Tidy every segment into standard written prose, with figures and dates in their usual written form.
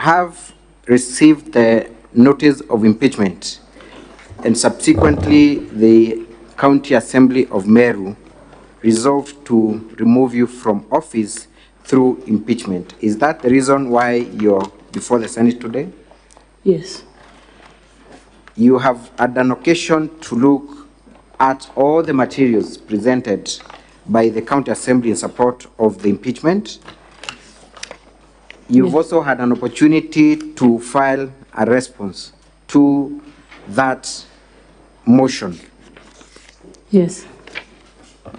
have received the notice of impeachment and subsequently the County Assembly of Meru resolved to remove you from office through impeachment. Is that the reason why you're before the Senate today? Yes. You have had an occasion to look at all the materials presented by the County Assembly in support of the impeachment. You've also had an opportunity to file a response to that motion. Yes.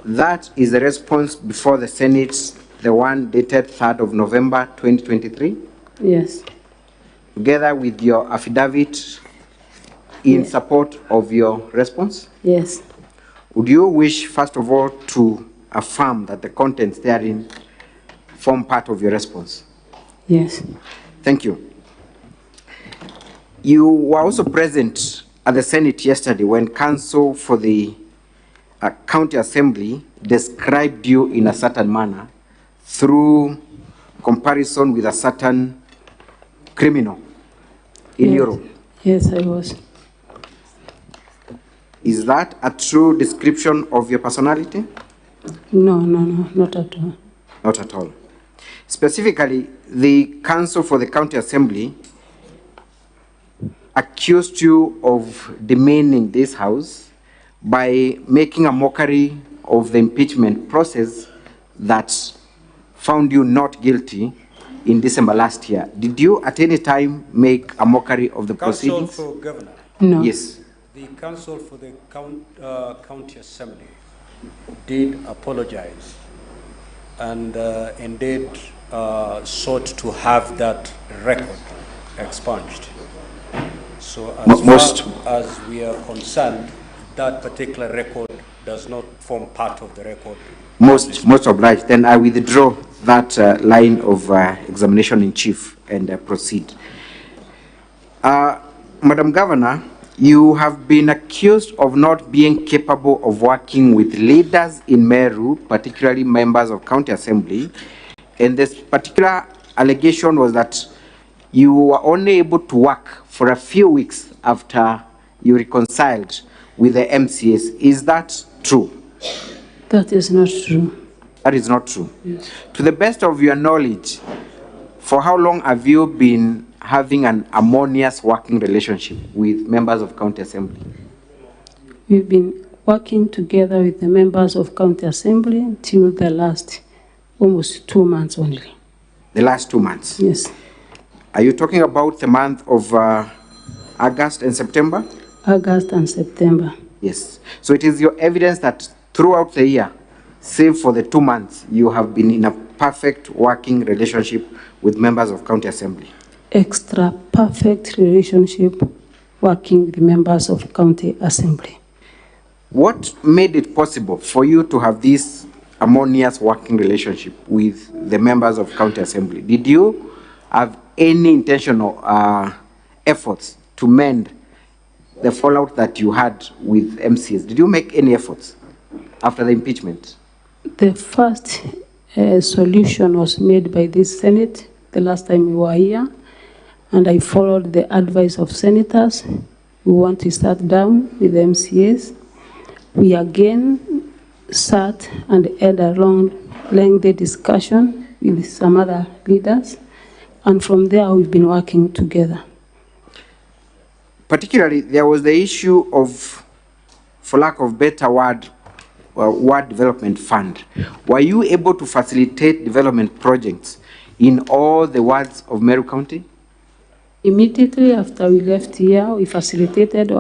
That is the response before the Senate, the one dated 3rd of November 2023? Yes. Together with your affidavit in support of your response? Yes. Would you wish, first of all, to affirm that the contents therein form part of your response? Yes. Thank you. You were also present at the Senate yesterday when counsel for the County Assembly described you in a certain manner through comparison with a certain criminal in Europe. Yes, I was. Is that a true description of your personality? No, not at all. Not at all. Specifically, the counsel for the County Assembly accused you of demeaning this House by making a mockery of the impeachment process that found you not guilty in December last year. Did you at any time make a mockery of the proceedings? Counsel for Governor. No. Yes. The counsel for the County Assembly did apologize and indeed sought to have that record expunged. So as far as we are concerned, that particular record does not form part of the record. Most obliged. Then I withdraw that line of examination in chief and proceed. Madam Governor, you have been accused of not being capable of working with leaders in Meru, particularly members of County Assembly. And this particular allegation was that you were only able to work for a few weeks after you reconciled with the MCAs. Is that true? That is not true. That is not true. Yes. To the best of your knowledge, for how long have you been having an harmonious working relationship with members of County Assembly? We've been working together with the members of County Assembly until the last almost 2 months only. The last 2 months? Yes. Are you talking about the month of August and September? August and September. Yes. So it is your evidence that throughout the year, save for the 2 months, you have been in a perfect working relationship with members of County Assembly? Extra perfect relationship working with members of County Assembly. What made it possible for you to have this harmonious working relationship with the members of County Assembly? Did you have any intentional efforts to mend the fallout that you had with MCs? Did you make any efforts after the impeachment? The first solution was made by this Senate the last time we were here, and I followed the advice of senators. We want to start down with the MCAs. We again sat and had a lengthy discussion with some other leaders, and from there we've been working together. Particularly, there was the issue of, for lack of better word, Ward Development Fund. Were you able to facilitate development projects in all the wards of Meru County? Immediately after we left here, I facilitated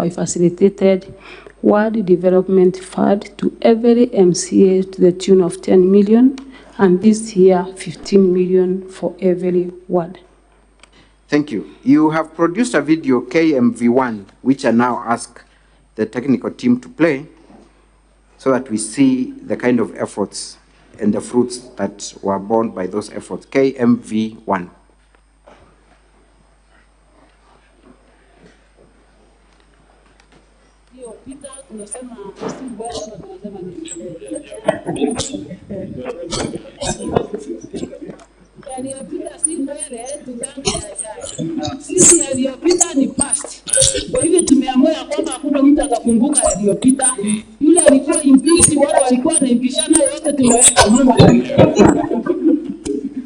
Ward Development Fund to every MCA to the tune of 10 million, and this year 15 million for every ward. Thank you. You have produced a video, KMV1, which I now ask the technical team to play so that we see the kind of efforts and the fruits that were borne by those efforts. KMV1. Sisi yaliyopita ni past. Kwa hivyo tumeamua kwamba hakuna mtu atakumbuka yaliyopita. Yule alikuwa impeached, wale walikuwa na impishana yote tumeweka nyuma.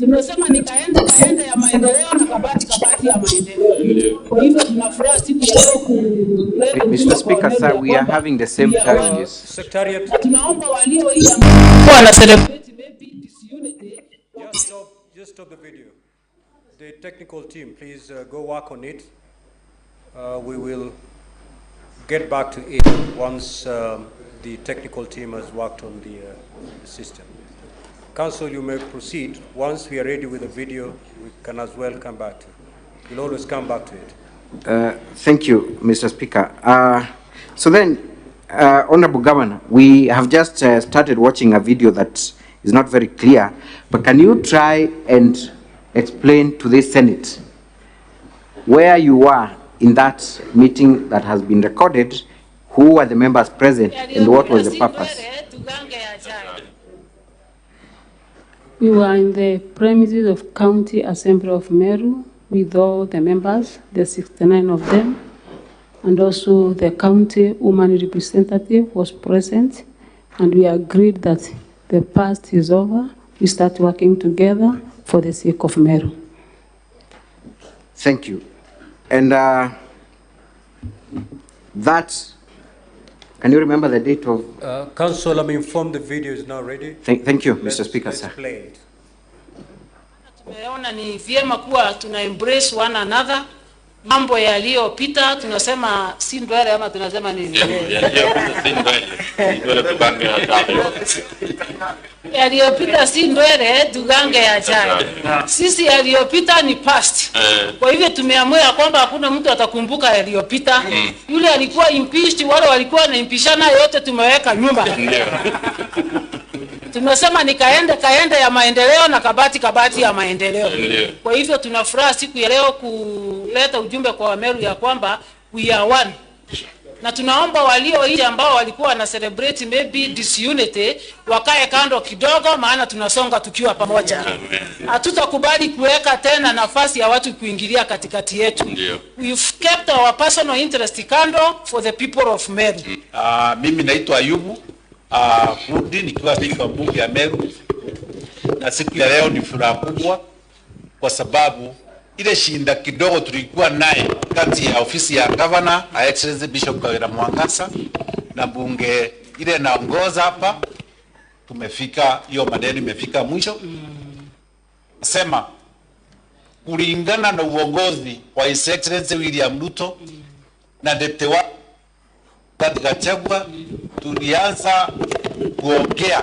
Tunasema ni kaenda ya maendeleo na kabati ya maendeleo. Kwa hivyo tunafurahi siku ya leo kuleta Mr. Speaker, sir, we are having the same challenges. Secretariat. Tunaomba walio hii ambao wana celebrate maybe disunity. Just stop the video. The technical team, please go work on it. We will get back to it once the technical team has worked on the system. Council, you may proceed. Once we are ready with the video, we can as well come back to it. We'll always come back to it. Thank you, Mr. Speaker. So then, Honorable Governor, we have just started watching a video that is not very clear, but can you try and explain to the Senate where you were in that meeting that has been recorded, who were the members present, and what was the purpose? We were in the premises of County Assembly of Meru with all the members, the 69 of them, and also the county woman representative was present, and we agreed that the past is over. We start working together for the sake of Meru. Thank you. And that, can you remember the date of? Council, I'm informed the video is now ready. Thank you, Mr. Speaker, sir. Play it. Tumeona ni vyema kuwa tuna embrace one another. Mambo yaliyopita tunasema si ndwele ama tunasema nini? Yaliyopita si ndwele, tugange yajayo. Sisi yaliyopita ni past. Kwa hivyo tumeamua kwamba hakuna mtu atakumbuka yaliyopita. Yule alikuwa impeached, wale walikuwa na impishana yote tumeweka nyumba. Tunasema ni kaenda ya maendeleo na kabati ya maendeleo. Kwa hivyo tunafurahi siku ya leo kuleta ujumbe kwa Wameru ya kwamba we are one. Na tunaomba walio nje ambao walikuwa na celebrate maybe disunity wakae kando kidogo, maana tunasonga tukiwa pamoja. Hatutakubali kuweka tena nafasi ya watu kuingilia katikati yetu. We've kept our personal interest kando for the people of Meru. Mimi naitwa Ayubu Kurdi nikiwa spika bunge ya Meru, na siku ya leo ni furaha kubwa kwa sababu ile shinda kidogo tulikuwa naye kati ya ofisi ya governor Excellency Bishop Kawira Mwangaza na bunge ile naongoza hapa, tumefika hiyo maneno imefika mwisho. Sema kulingana na uongozi wa His Excellency William Ruto na deputy wa Rigathi Gachagua, tulianza kuongea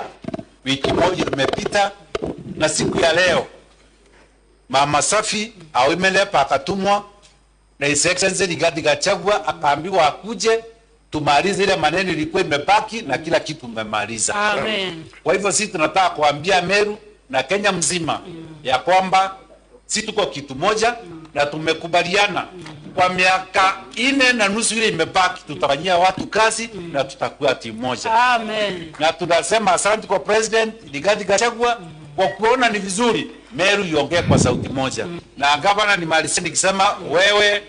wiki moja imepita, na siku ya leo Mama Safi awimelepa akatumwa na His Excellency Rigathi Gachagua akaambiwa akuje tumalize ile maneno ilikuwa imebaki na kila kitu mmemaliza. Amen. Kwa hivyo sisi tunataka kuambia Meru na Kenya mzima ya kwamba sisi tuko kitu moja na tumekubaliana kwa miaka 4.5 ile imebaki tutafanyia watu kazi na tutakuwa timu moja. Amen. Na tunasema asante kwa President Rigathi Gachagua kwa kuona ni vizuri Meru iongee kwa sauti moja. Na gavana ni mali nikisema wewe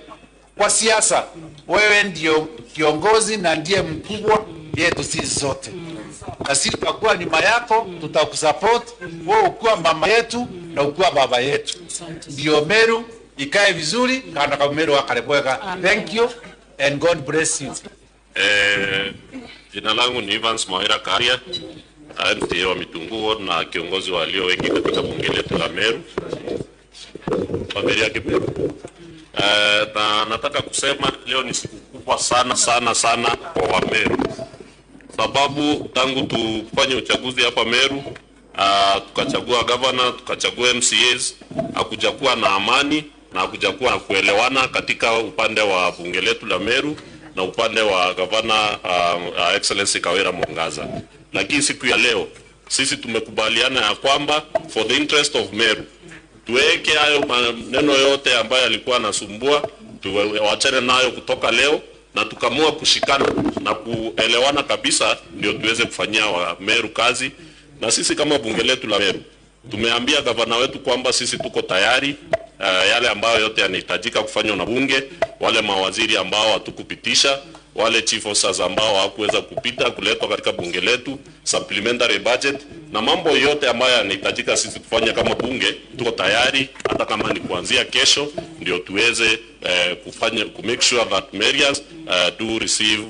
kwa siasa wewe ndio kiongozi na ndiye mkubwa yetu sisi zote. Na sisi tutakuwa nyuma yako, tutakusupport, wewe ukuwa mama yetu na ukuwa baba yetu. Ndio Meru ikae vizuri kana kama Meru akareboeka. Thank you and God bless you. Jina langu ni Evans Moira Karia, MCA wa Mitunguo na kiongozi walio wengi katika bunge letu la Meru. Familia Meru. Na nataka kusema leo ni siku kubwa sana kwa Wameru. Sababu tangu tufanye uchaguzi hapa Meru, tukachagua governor, tukachagua MCAs, hakujakuwa na amani na hakujakuwa na kuelewana katika upande wa bunge letu la Meru na upande wa governor Excellency Kawira Mwangaza. Lakini siku ya leo sisi tumekubaliana ya kwamba for the interest of Meru tuweke hayo maneno yote ambayo yalikuwa nasumbua tuwachane nayo kutoka leo, na tukamua kushikana na kuelewana kabisa ndio tuweze kufanyia wa Meru kazi. Na sisi kama bunge letu la Meru tumeambia gavana wetu kwamba sisi tuko tayari yale ambayo yote yanahitajika kufanywa na bunge, wale mawaziri ambao hatukupitisha, wale chief officers ambao hawakuweza kupita kuletwa katika bunge letu, supplementary budget na mambo yote ambayo yanahitajika sisi kufanya kama bunge, tuko tayari hata kama ni kuanzia kesho ndio tuweze kufanya make sure that Marians do receive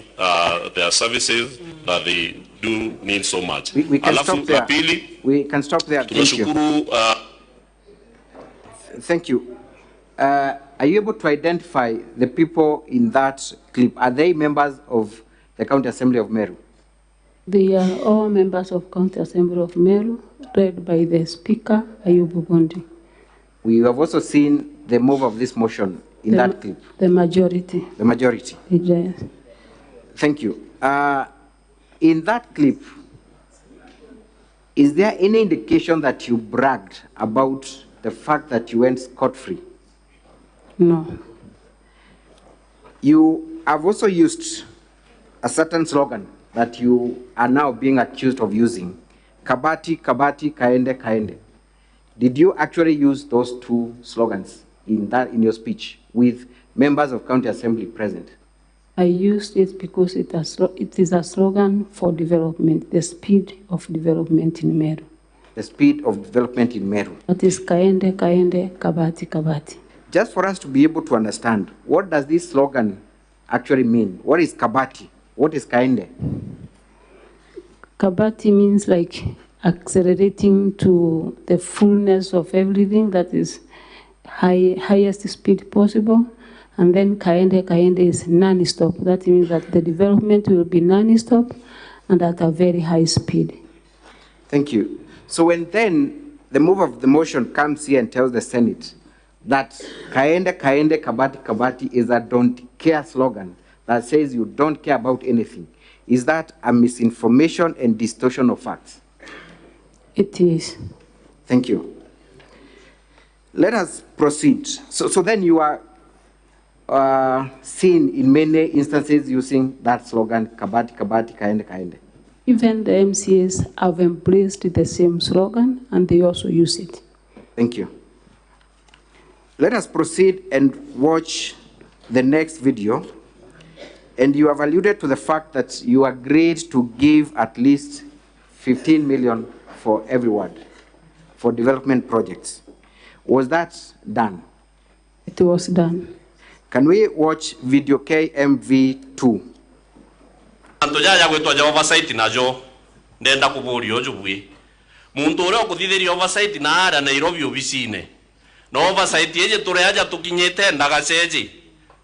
their services that they do need so much. We can stop there. We can stop there. Tunashukuru. Thank you. Are you able to identify the people in that clip? Are they members of the County Assembly of Meru? They are all members of County Assembly of Meru, led by the Speaker, Ayubu Bondi. We have also seen the move of this motion in that clip. The majority. The majority. Yes. Thank you. In that clip, is there any indication that you bragged about the fact that you went scot-free? No. You have also used a certain slogan that you are now being accused of using, Kabati, Kabati, Kaende, Kaende. Did you actually use those two slogans in your speech with members of County Assembly present? I used it because it is a slogan for development, the speed of development in Meru. The speed of development in Meru. That is Kaende, Kaende, Kabati, Kabati. Just for us to be able to understand, what does this slogan actually mean? What is Kabati? What is Kaende? Kabati means like accelerating to the fullness of everything, that is highest speed possible. And then Kaende is non-stop. That means that the development will be non-stop and at a very high speed. Thank you. So when then the move of the motion comes here and tells the Senate that Kaende, Kaende, Kabati, Kabati is a don't care slogan that says you don't care about anything, is that a misinformation and distortion of facts? It is. Thank you. Let us proceed. So then you are seen in many instances using that slogan, Kabati, Kabati, Kaende, Kaende. Even the MCAs have embraced the same slogan and they also use it. Thank you. Let us proceed and watch the next video. And you have alluded to the fact that you agreed to give at least 15 million for every ward for development projects. Was that done? It was done. Can we watch video KMV2? Antojaja gwetwa ja oversight najo ndenda kuburio jubwi muntu uri okuthithiria oversight na ara Nairobi obicine no oversight yeje tureaja tukinyite ndagaceji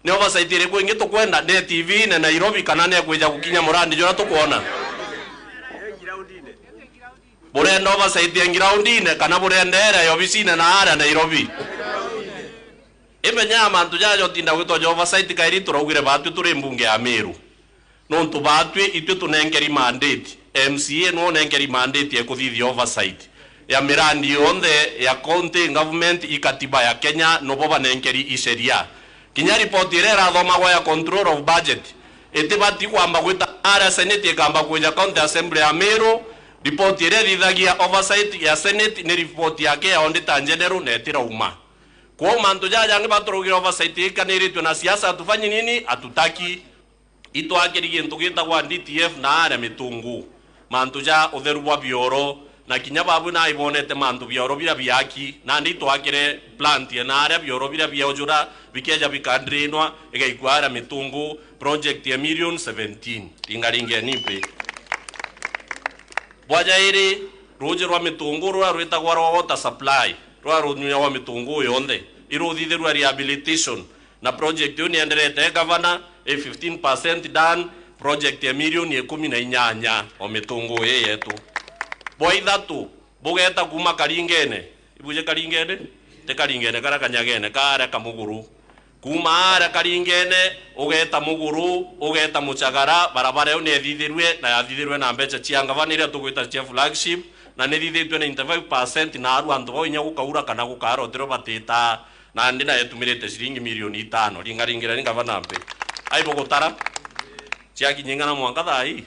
ni oversight iri kwingi tukwenda ne TV na Nairobi kana ne kweja gukinya murandi jora tukuona burenda oversight ya groundine kana burendera ya obicine na ara Nairobi imenya mantu jajo tinda gwetwa ja oversight kairi turogire batu turi mbunge ya Meru no tubatwe itwe tunengeri mandate MCA no nengeri mandate ya kuthithia oversight ya mirandi yonde ya county government ikatiba ya Kenya no boba nengeri iseria kinya report irera thoma ya control of budget etibati kwamba gwita ara senate kamba kuja county assembly ya Meru report irera ithagia oversight ya senate ni report yake ya auditor general netira uma kwa mantu jaja ngibatrogira oversight ikaniritwe na siasa atufanye nini atutaki ito akirigie ntugita kwa DTF na ara mitungu mantu ja utheru wa bioro na kinya babu na ibonete mantu bioro bira biaki na ndito akire plant ya na ara bioro bira biojura bikeja bikandrinwa igaigwara mitungu project ya million 17 ingaringe nipe bwaja iri ruje rwa mitungu rwa rwita kwa water supply rwa runywa wa mitungu yonde iruthithiru rehabilitation na project yo niendelete governor 15% done project ya million ya 18 o mitungu yetu boy thatu bugeta kuma karingene ibuje karingene te karingene kara kanyagene kara kamuguru kuma ara karingene ugeta muguru ugeta muchagara barabara yo nethithirwe na yathithirwe na mbeca cia governor ira tugwita cia flagship na nethithitwe na 95% na aru andu bo inya gukaura kana gukarotero batita na ndina yetumirite shilingi milioni 5 ringaringira ni governor mpe aibo gutara chiaki nyingana Mwangaza ai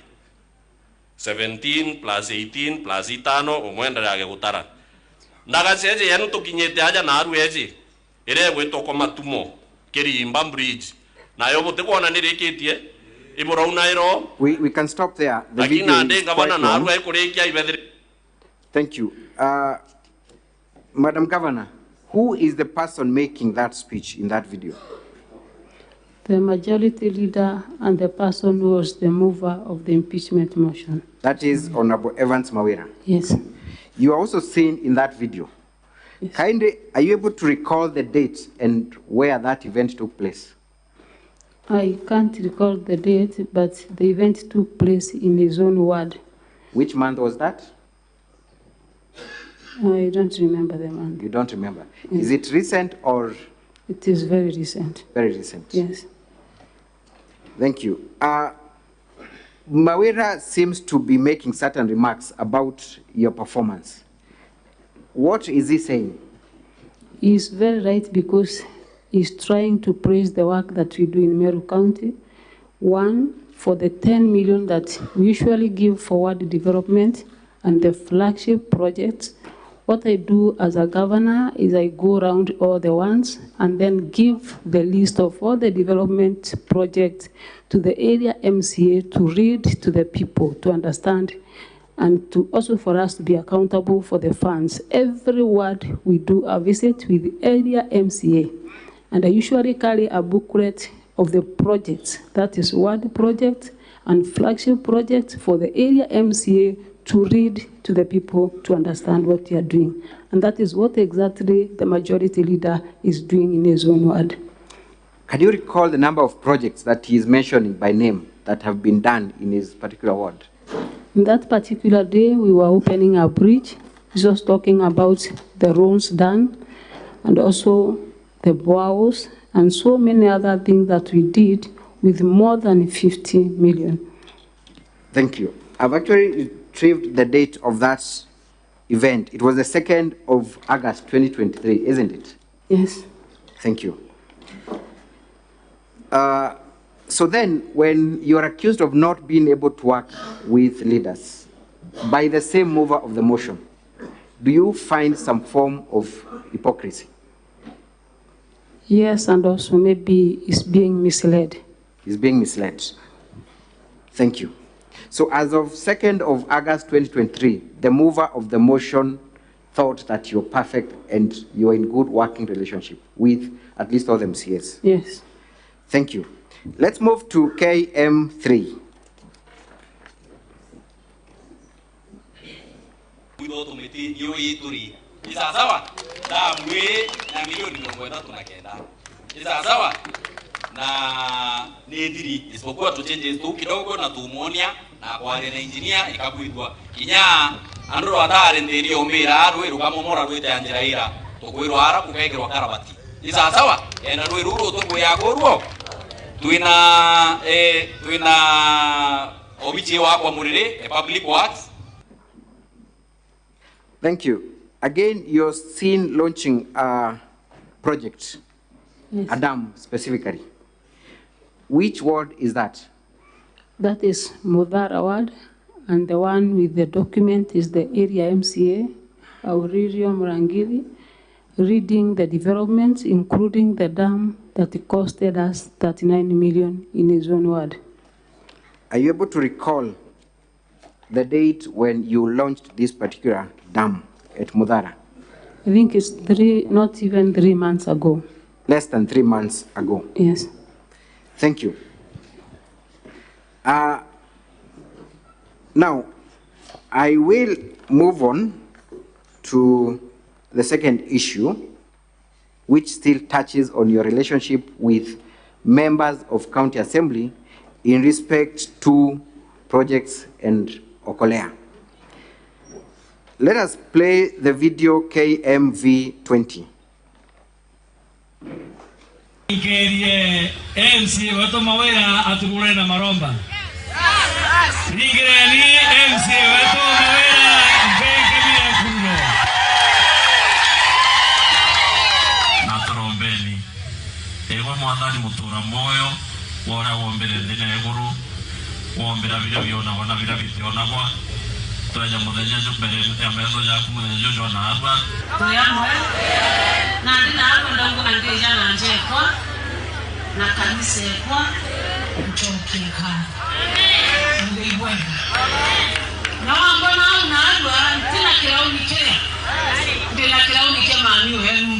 17 plus 18 plus 5 omwenda yake gutara ndagaceje yanu tukinyete aja na aru eji ire gwetwo kwa matumo Kirimba bridge na yo bote kwana nireketie iboro unairo we can stop there. The video is quite long. Thank you. Madam Governor, who is the person making that speech in that video? The majority leader and the person who was the mover of the impeachment motion. That is Honorable Evans Mawira. Yes. You are also seen in that video. Yes. Kindly, are you able to recall the date and where that event took place? I can't recall the date, but the event took place in his own ward. Which month was that? I don't remember the month. You don't remember? Yes. Is it recent or? It is very recent. Very recent. Yes. Thank you. Mawira seems to be making certain remarks about your performance. What is he saying? He's very right because he's trying to praise the work that we do in Meru County. One, for the 10 million that we usually give for ward development and the flagship projects. What I do as a governor is I go around all the ones and then give the list of all the development projects to the area MCA to read to the people, to understand, and to also for us to be accountable for the funds. Every ward we do a visit with the area MCA, and I usually carry a booklet of the projects, that is ward project and flagship project for the area MCA to read to the people to understand what they are doing. And that is what exactly the majority leader is doing in his own ward. Can you recall the number of projects that he is mentioning by name that have been done in his particular ward? In that particular day, we were opening a bridge. He was talking about the roads done and also the boreholes and so many other things that we did with more than 50 million. Thank you. I've actually retrieved the date of that event. It was the 2nd of August 2023, isn't it? Yes. Thank you. So then, when you are accused of not being able to work with leaders by the same mover of the motion, do you find some form of hypocrisy? Yes, and also maybe it's being misled. It's being misled. Thank you. So as of 2nd of August 2023, the mover of the motion thought that you're perfect and you're in good working relationship with at least all the MCAs. Yes. Thank you. Let's move to KM3. Na nediri isipokuwa tuchenje tu kidogo na tumonia na kwa na engineer ikabuidwa kinya andro atare ndiri omira rweru kamomora rwete anjiraira tokwiro ara kukaikirwa karabati isa sawa ena rweru to yako ruo tuina obichi wa kwa murire public works. Thank you. Again, you're seen launching a project, yes. A dam specifically. Which ward is that? That is Mudhara ward, and the one with the document is the area MCA, Aurelio Murangiri, reading the developments, including the dam that it costed us 39 million in his own ward. Are you able to recall the date when you launched this particular dam at Mudhara? I think it's not even 3 months ago. Less than 3 months ago? Yes. Thank you. Now, I will move on to the second issue, which still touches on your relationship with members of County Assembly in respect to projects and Okolea. Let us play the video KMV20. Ikerie MC wetu Mawira atukure na maromba. Nigireni MC wetu Mawira mbeke bila kuno. Na torombeni. Ewa mwathani mutura moyo wora wombere ndine eguru wombera bila biona wana bila bitiona kwa Toya muthenya mbere ya metho yaku muthenya ucio na arwa. Toya mwe. Na ndina arwa ndangu angeja na njekwa. Na kanisa kwa kuchokeka. Ndibwega. Na mbona una arwa tena kirauni kile. Ndina kirauni kile maani wenu.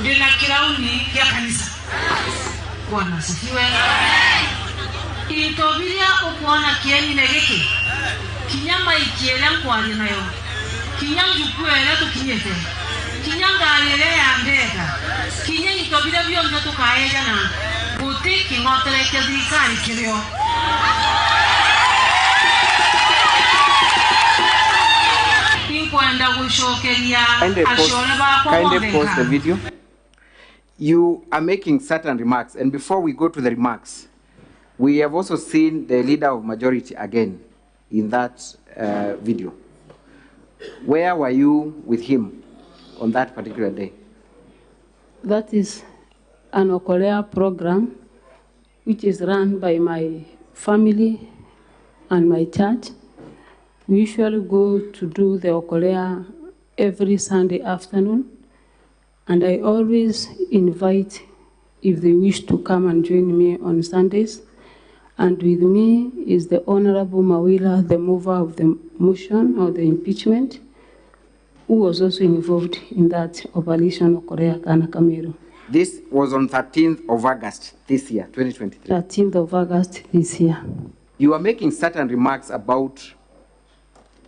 Ndina kirauni ya kanisa. Bwana asifiwe. Itobiria ukuona kieni negeki. Kinyama ikiele nkwani nayo. Kinyanjukuele tukinyete. Kinyangalele ya ndega. Kinye itobiria bionjo tukaeja na buti kingoteleke zikari kilio. Inkwenda gushokeria ashole bako kindly pause the video. You are making certain remarks, and before we go to the remarks, we have also seen the leader of majority again in that video. Where were you with him on that particular day? That is an Okolea program which is run by my family and my church. We usually go to do the Okolea every Sunday afternoon, and I always invite if they wish to come and join me on Sundays. And with me is the Honorable Mawila, the mover of the motion or the impeachment, who was also involved in that operation of Korea Kana Kameru. This was on 13th of August this year, 2023. 13th of August this year. You are making certain remarks about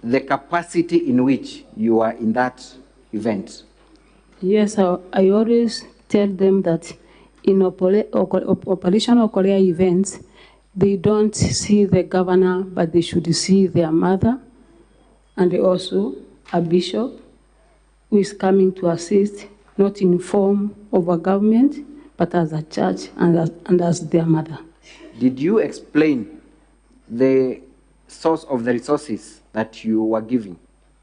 the capacity in which you are in that event. Yes, I always tell them that in operational Korea events, they don't see the governor, but they should see their mother, and also a bishop who is coming to assist, not in form of a government, but as a church and as their mother. Did you explain the source of the resources that you were giving,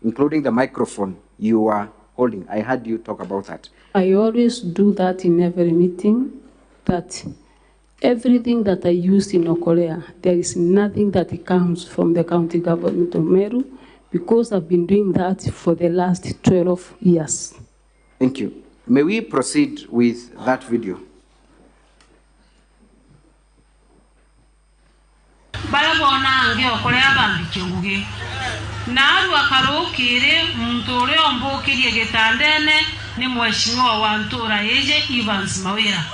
including the microphone you were holding? I heard you talk about that. I always do that in every meeting, that everything that I use in Okolea, there is nothing that comes from the county government of Meru, because I've been doing that for the last 12 years. Thank you. May we proceed with that video? Balabona ange Okolea bambike nguge. Naru akarukire mtore ombokirie getandene ni mheshimiwa wa Ntura yeje Evans Mawira.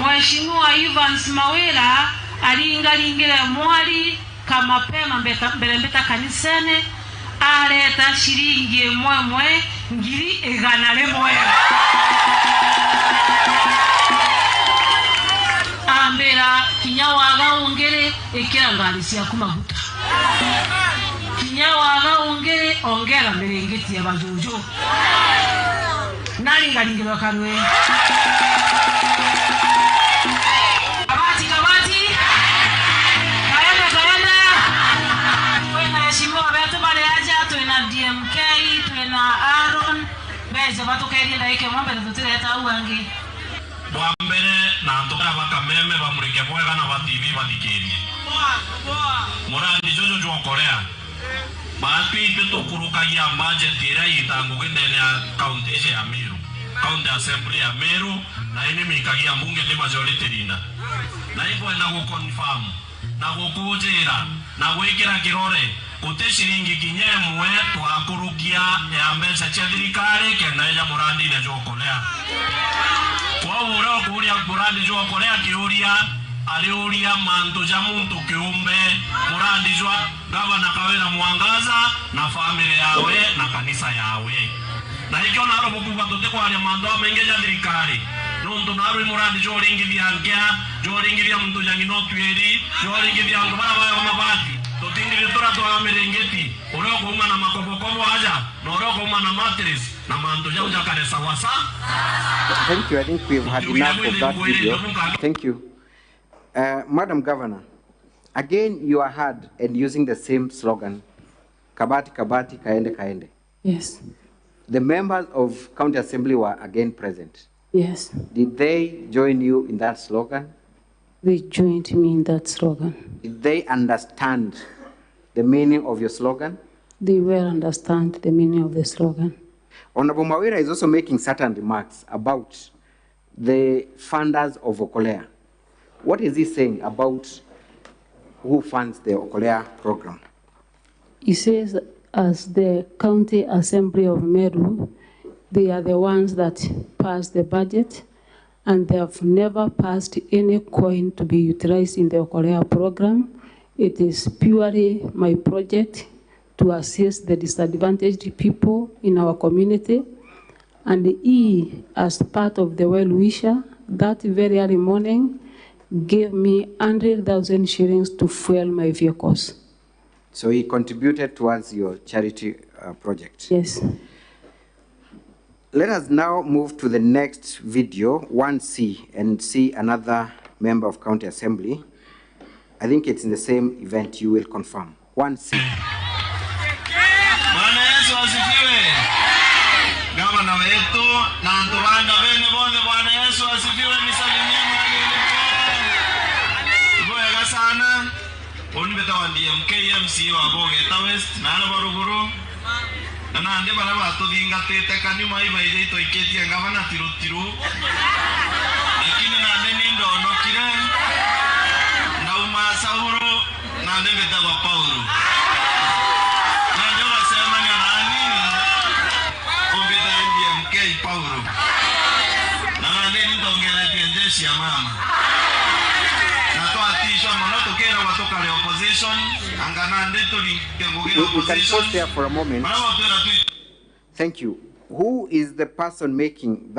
Mheshimiwa Evans Mawira alingalingile mwali kama pema mbeta kanisene aleta shilingi mwemwe ngiri egana lemwe. Ambera kinyawaga ongere ekirangalisia kumahuta. Kinyawaga ongere ongera merengeti ya bajojo. Nalingalingile wakarwe. Kabati. Kayana. Wena heshimiwa wetu bale aja, tuena DMK, tuena Aaron. Beze watu kairi daike mwambe tutile hata uangi. Mwambere na ntoka bakameme bamurike kwega na ba TV badikerie. Murandi jojo jo Korea. Mapi peto kurukagia budget ira itango kindene ya county ya Meru. County Assembly ya Meru na ini mikagia mbunge de majority linda. Na hivyo enda kuconfirm na kukujira na gwikira kirore ute shilingi kinyemwe twakurukia ya mbeca cia thirikari kenda ya murandi ne jo Korea. Kwa uro kuria murandi jo Korea kiuria aliuria manto ja muntu kiumbe murandi jo gavana Kawira Mwangaza na family yawe na kanisa yawe. Na hikyo naro bukuba tote kwa ya mando amengeja thirikari. Nundu naro murandi jo ringithia ngea, jo ringithia muntu jangi no tweri, jo ringithia ngo bara baya mabati. Totingire tora twa merengeti, oro kuma na makobokobo aja, na oro kuma na mattress, na mando ja uja kare sawasa. Thank you. I think we've had enough of that video. Thank you. Madam Governor, again you are heard and using the same slogan, Kabati, Kabati, Kaende, Kaende. Yes. The members of County Assembly were again present. Yes. Did they join you in that slogan? They joined me in that slogan. Did they understand the meaning of your slogan? They well understand the meaning of the slogan. Honorable Kawira is also making certain remarks about the funders of Okolea. What is he saying about who funds the Okolea program? He says, as the County Assembly of Meru, they are the ones that pass the budget, and they have never passed any coin to be utilized in the Okolea program. It is purely my project to assist the disadvantaged people in our community. And he, as part of the well-wisher, that very early morning, gave me 100,000 shillings to fuel my vehicles. So he contributed towards your charity project? Yes. Let us now move to the next video, 1C, and see another member of County Assembly. I think it's in the same event, you will confirm. 1C. Bwana Yesu asifiwe. Gavana wetu na ntubanda bene bonde, Bwana Yesu asifiwe, nisalimie mwalimu. Iboyega sana. Oni betawa DMK MC wa Bogeta West na Baruguru. Na ande bana batudinga tete kanyuma ibaije itoiketie gavana tiru. Lakini na ande nindo nokire. Na umasauro na ande betawa Paulo. Ya mama We can pause there for a moment. Thank you. Who is the person making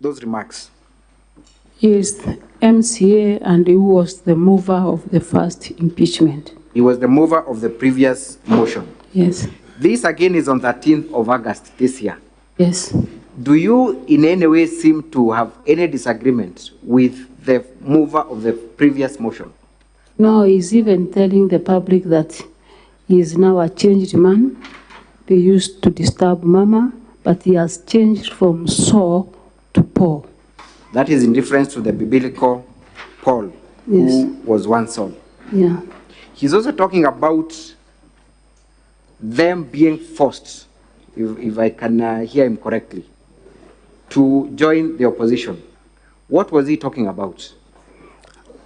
those remarks? He is MCA, and he was the mover of the first impeachment. He was the mover of the previous motion. Yes. This again is on 13th of August this year. Yes. Do you in any way seem to have any disagreement with the mover of the previous motion? No, he's even telling the public that he is now a changed man. They used to disturb Mama, but he has changed from Saul to Paul. That is in reference to the biblical Paul, yes, who was one Saul. Yeah. He's also talking about them being forced, if I can hear him correctly, to join the opposition. What was he talking about?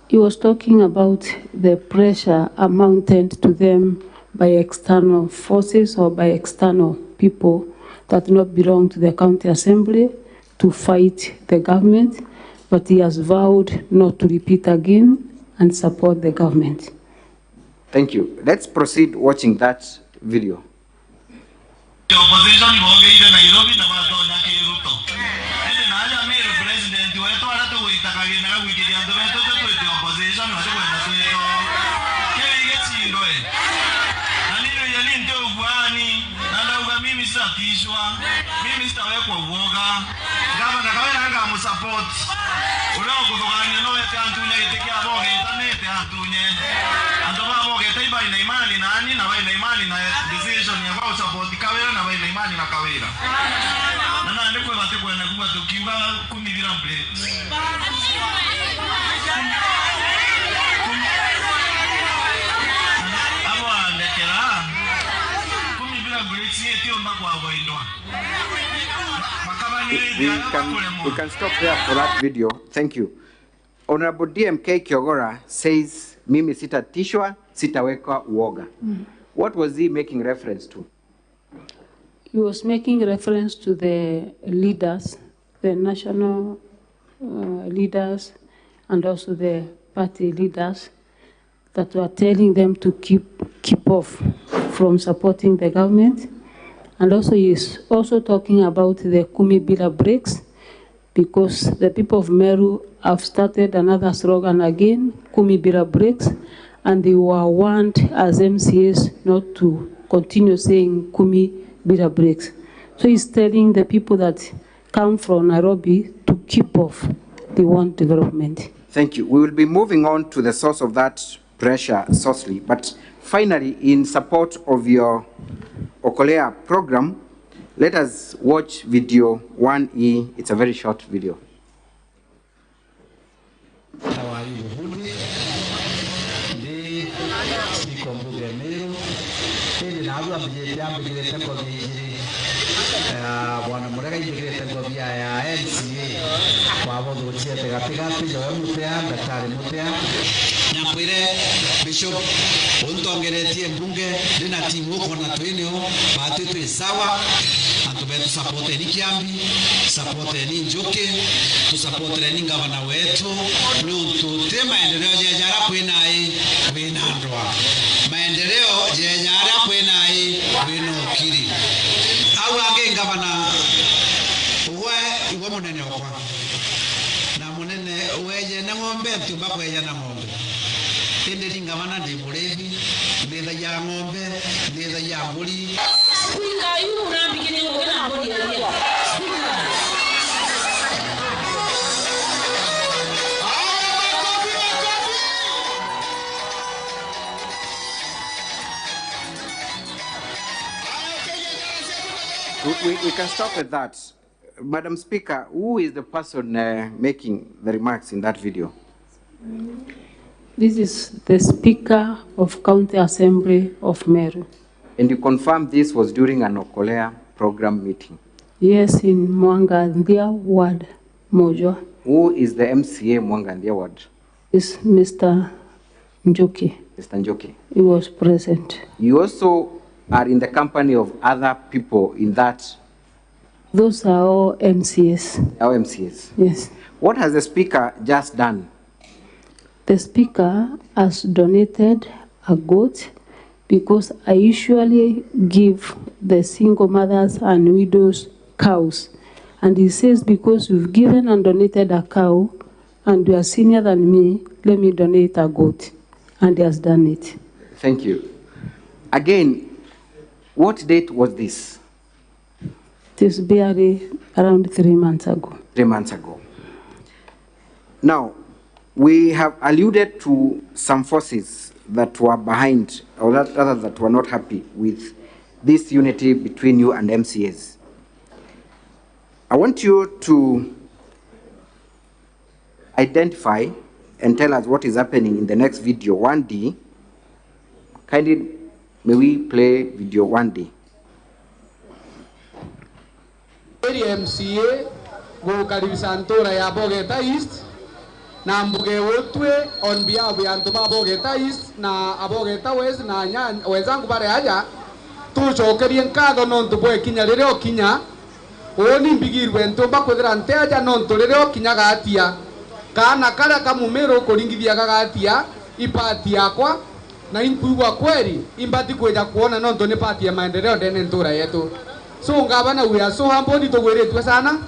He was talking about the pressure amounted to them by external forces or by external people that do not belong to the county assembly to fight the government, but he has vowed not to repeat again and support the government. Thank you. Let's proceed watching that video. The opposition in Nairobi na Madonna Ruto. Ede na aja Meru president wetu ala tu uitakage na wiki ya ndoto tu the opposition wa tu na tu to. Kile gechindo e. Na nino yali ndio bwani na ndauga mimi sitishwa. Mimi sitawekwa uoga. Gavana Kawira anga musupport. Ulao kudoganya no ete antunye itekia boge tanete antunye. Andoba boge taiba ina imani na ani na ina imani na decision ya kwa support Kawira na ina imani na Kawira. Na na ndiko bate kwa na kuba tukiwa kumibira break. Abo andekera. Kumibira break si eti onda kwa boindwa. We can stop there for that video. Thank you. Honorable DMK Kiogora says, mimi sitatishwa, sitawekwa uoga. What was he making reference to? He was making reference to the leaders, the national leaders, and also the party leaders that were telling them to keep off from supporting the government. And also he is also talking about the Kumibira breaks, because the people of Meru have started another slogan again, Kumibira breaks, and they were warned as MCAs not to continue saying Kumibira breaks. So he's telling the people that come from Nairobi to keep off. They want development. Thank you. We will be moving on to the source of that pressure, sourcely. But finally, in support of your Okolea program, let us watch video 1E. It's a very short video. How are you? yambigirite ngobia igiri bwana murega imbigirite ngobia ya NCA wabothukiete gatigati Joe Mutea Daktari Mutea nyakwire Bishop untongeretie mbunge ndina timu uko na twinio batu twi sawa atubetu support ni Kiambi support ni Njoke tu support ni gavana wetu nuntu te maendeleo jejara kwinai winandwa maendeleo jejara kwinai winokiri au ange gavana uwe munene okwa na munene weje na ng'ombe tumba kweja na ng'ombe ende lingavana ndi mulevi ndetha ya ng'ombe ndetha ya mburi singa yu urambikire ngogena mburi ya We can stop at that. Madam Speaker, who is the person making the remarks in that video? This is the Speaker of County Assembly of Meru. And you confirm this was during an Okolea program meeting? Yes, in Mwangaza ward, Mojo. Who is the MCA Mwangaza ward? Is Mr. Njoki. Mr. Njoki. He was present. You also are in the company of other people in that? Those are all MCAs. Our MCAs? Yes. What has the Speaker just done? The Speaker has donated a goat because I usually give the single mothers and widows cows. And he says, because you've given and donated a cow and you are senior than me, let me donate a goat. And he has done it. Thank you. Again, what date was this? It is barely around 3 months ago. 3 months ago. Now, we have alluded to some forces that were behind, or rather that were not happy with this unity between you and MCAs. I want you to identify and tell us what is happening in the next video 1D. Kindly, may we play video 1D? MCA gukaribisha ntora ya Bogeta East na mbuge wotwe on behalf ya ntuba Bogeta East na Abogeta West na wenzangu bare aja tucokerie nkago nontu bwe kinya rire okinya oni mbigirwe ntumba kwithira nte aja nontu rire okinya gatia kana kara kamumero kuringithia gagatia ipati yakwa na inkuigwa kweli imbati kweja kuona nontu ni pati ya maendeleo ndene ntura yetu. So ngabana we are so humble tugwiritwe sana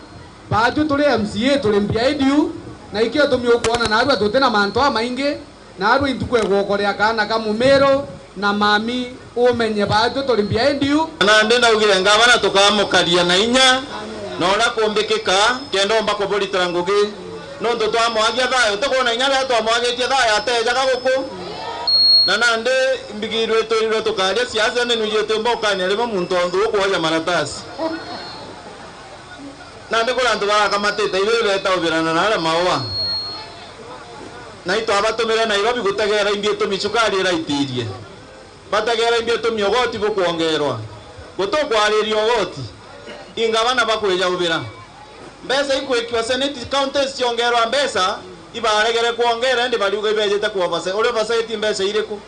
baju tuli MCA tuli MPIDU na ikio tumio kuona na arwa tutena manto maingi na arwa intukwe gokorea kana kamumero na mami umenye baju tuli MPIDU na ndenda ugire ngabana tukamukaria na inya na ora kumbikika kendo mbako boli trangugi no ndo twamwagia thayo tukona inya la twamwagitie thayo ateja gaguku na nande mbigirwe toriro tukaria siasa nenu yete mbokani alimo muntu ondu kuoya maratasi nande kurantu barakamate ile leta ubirana na ala mawa na ito abatumira Nairobi gutegera imbie tumicukari ra itirie bategera imbie tumyogoti bukuongerwa gutokwaririo goti ingabana bakweja ubira mbesa ikwekiwa senate counties ciongerwa mbesa ibaregere kuongera ndi baliuga ibejete kwa base ore base itimbese ireko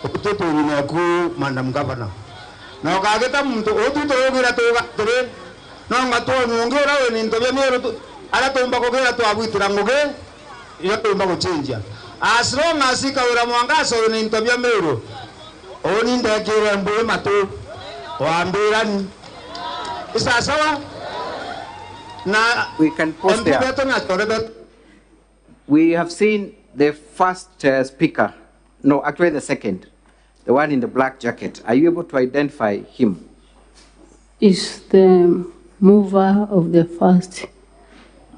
utoturi na ku Madam Governor na ukageta muntu ututogira tore no ngato nyongera we ni ntobya mero ala tomba kogera to abwitira ngoge iyo tomba kuchinja as long as Kawira Mwangaza we ni ntobya mero oni ndekere mbwe mato waambirani isa sawa na we can pause there. We have seen the first speaker, no, actually the second, the one in the black jacket. Are you able to identify him? Is the mover of the first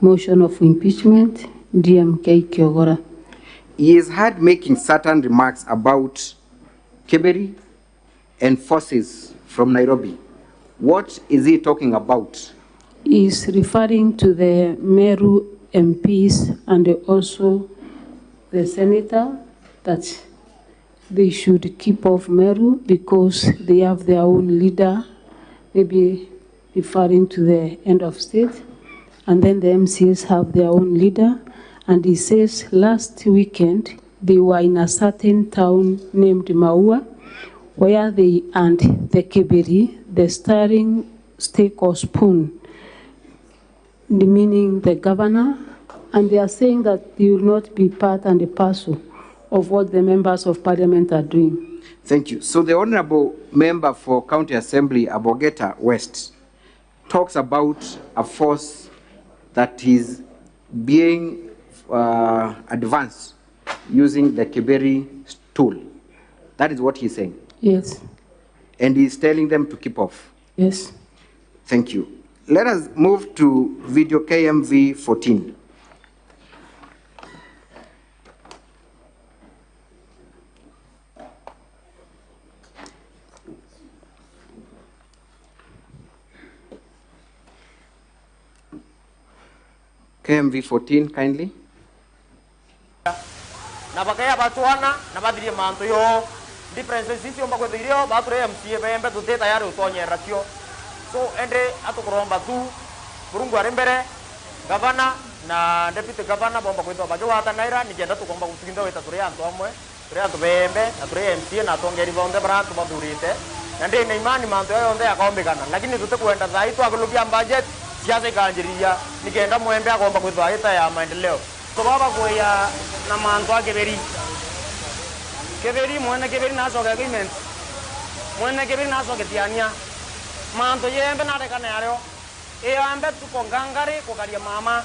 motion of impeachment, DMK Kiogora. He is heard making certain remarks about Keberi and forces from Nairobi. What is he talking about? He is referring to the Meru MPs and also the senator that they should keep off Meru because they have their own leader, maybe referring to the end of state, and then the MCs have their own leader. And he says last weekend they were in a certain town named Maua, where they and the Keberi, the starring stake or spoon, meaning the governor, and they are saying that they will not be part and a parcel of what the members of parliament are doing. Thank you. So the honorable member for County Assembly, Abogeta West, talks about a force that is being advanced using the Keberi tool. That is what he's saying. Yes. And he's telling them to keep off. Yes. Thank you. Let us move to video KMV 14. KMV 14, kindly. Na bakaya batuana na badiri manto yo difference sisi omba kwethirio bature MCA bembe tute tayari utonyera kio so ende atukuromba tu burungu ari mbere governor na deputy governor bomba kwetwa bajo wata naira nigenda tukomba kutukinda weta turi antu amwe turi antu bembe na turi MCA na tongeri bonde brantu badurite na ndi na imani manto yo onde akombekana lakini tute kwenda thai twagulukia budget siasa ikanjiria nigenda mwembe akomba kwetwa ita ya maendeleo so baba goya na manto akeberi Keberi mwene keberi naso agreement mwene keberi naso ketiania manto yembe na rekana yaro e ambe tukongangari kokaria mama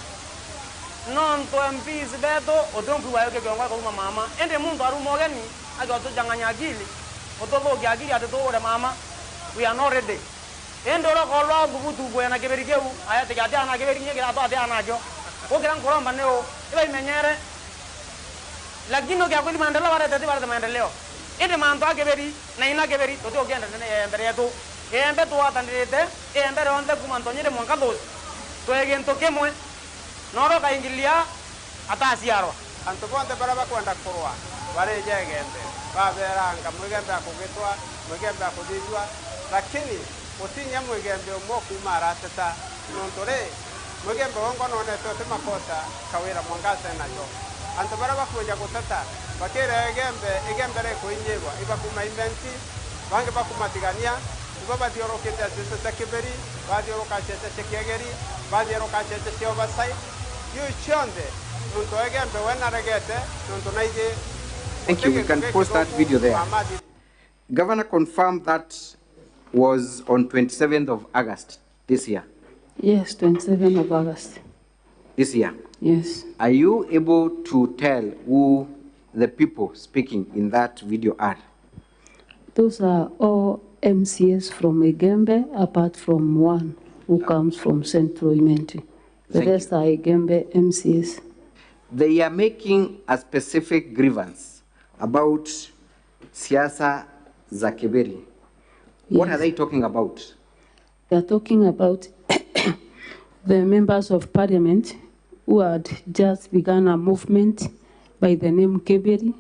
nonto MPs beto odonku wayo ke gongwa ko mama ende muntu arumogeni agoto janganya akili otobo ki akili ateto ore mama we are not ready ende ro ko lo bubutu bwena keberi keu ayate gati ana keberi nyekira to ate anajo okira nkoromba neo iba imenyere lakini ukia kweli maendeleo wale tete wale maendeleo ende manto akeberi na ina keberi toto ogenda ne embere yetu embe tu atandirete embere onde kumantonyere mwangaza to egento kemwe noro kaingilia atasiaro antu bonde baraba kwenda kurwa wale jegende baberanga mwegembe akugitwa mwegembe akudizwa lakini utinya mwegembe umwo kumara tata nontore mwegembe wongo none tote makosa Kawira Mwangaza nayo antu baraba kuja gutata bakere egembe re kuinyirwa iba kuma inventi bange bakumatigania iba badiorokete asese sekeberi badioroka asese sekegeri badioroka asese seobasai you chonde nunto egembe wena regete nunto naije. Thank you. We can post that video there. Governor confirmed that was on 27th of August this year. Yes, 27th of August. This year? Yes. Are you able to tell who the people speaking in that video are? Those are all MCS from Igembe, apart from one who comes from Central Imenti. The rest are Igembe MCS. They are making a specific grievance about siasa za Keberi. What are they talking about? They are talking about the members of parliament who had just begun a movement by the name Keberi,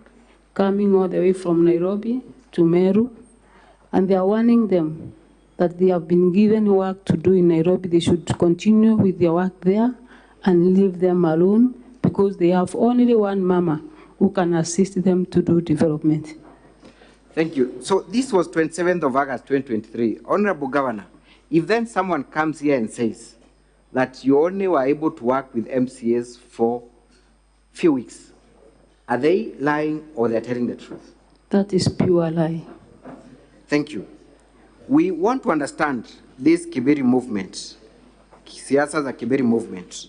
coming all the way from Nairobi to Meru, and they are warning them that they have been given work to do in Nairobi. They should continue with their work there and leave them alone because they have only one mama who can assist them to do development. Thank you. So this was 27th of August 2023. Honorable Governor, if then someone comes here and says that you only were able to work with MCAs for a few weeks, are they lying or they're telling the truth? That is pure lie. Thank you. We want to understand this Keberi movement, siasa za Keberi movement.